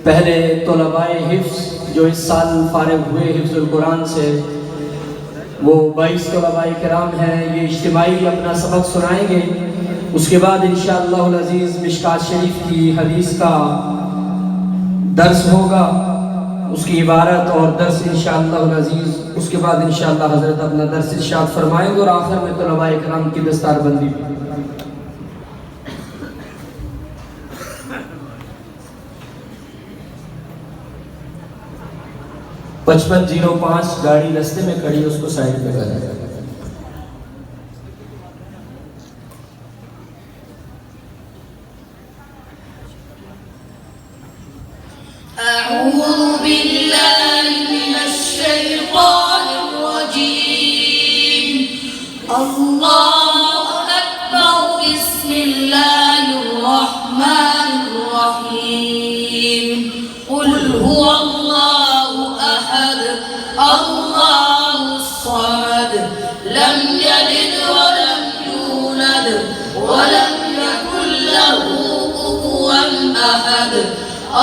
पहले तलबाए हिफ्ज़ जो इस साल फारिग हुए हिफ्ज़ुल कुरान से, वो 22 तलबाए किराम हैं, ये इज्तिमाई अपना सबक सुनाएंगे। उसके बाद इंशाअल्लाह अज़ीज़ मिशकात शरीफ की हदीस का दर्स होगा, उसकी इबारत और दर्स इंशाअल्लाह अज़ीज़। उसके बाद इंशाअल्लाह हज़रत अपना दर्स इरशाद फरमाएंगे और आखिर में तलबाए किराम की दस्तारबंदी। 5505 गाड़ी रास्ते में खड़ी है, उसको साइड पे करें। लम यलिद वलम यूलद वलम यकुल लहू कुफुवन अहद।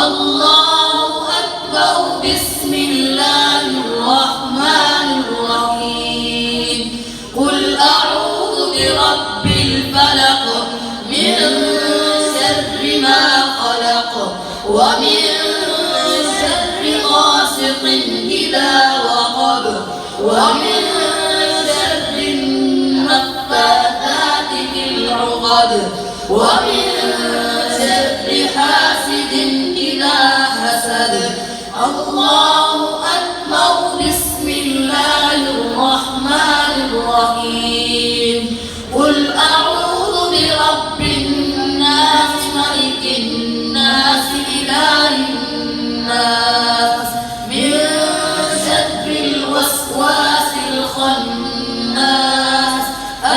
अल्लाहु अकबर। बिस्मिल्लाहिर रहमानिर रहीम। कुल अऊज़ु बिरब्बिल फलक मिन शर्रि मा खलक व मिन शर्रि गासिकिन इज़ा वक़ब व मिन ومن شر حاسد إذا حسد। الله أكبر। بسم الله الرحمن الرحيم। قل أعوذ برب الناس ملك الناس إله الناس من شر الوسواس الخناس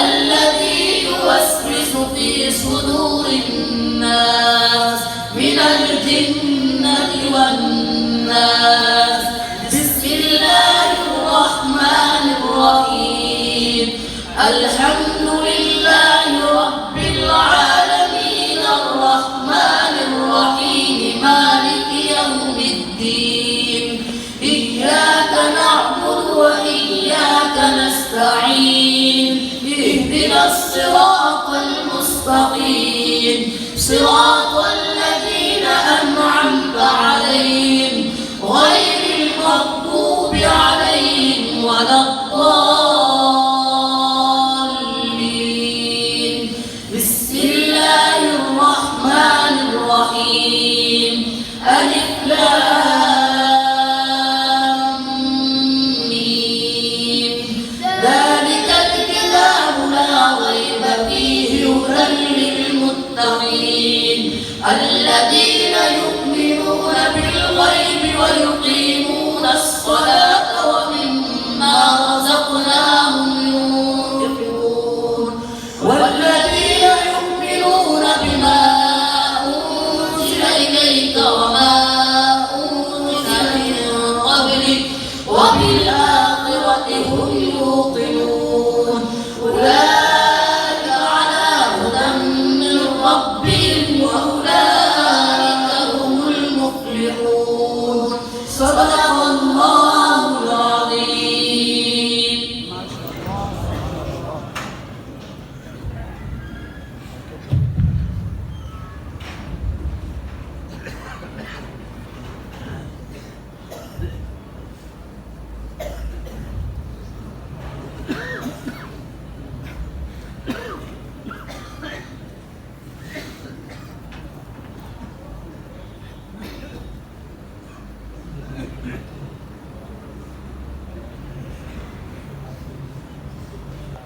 الذي يوسوس في صدور الناس من الجنة والناس। بسم الله الرحمن الرحيم. الحمد لله رب العالمين الرحمن الرحيم مالك يوم الدين إياك نعبد وإياك نستعين اهدنا الصراط المستقيم صراط الذين أنعمت عليهم غير المغضوب عليهم ولا الضالين. بسم الله الرحمن الرحيم. ألف لام ميم. ذلك الكتاب لا ريب فيه هدى للمتقين الذين يؤمنون بالغيب ويقيمون الصلاة ومما رزقناهم ينفقون والذين يؤمنون بما أنزل إليك وما أنزل من قبلك وبالآخرة هم يوقنون أولئك على هدى من ربهم وأولئك هم المفلحون. صدق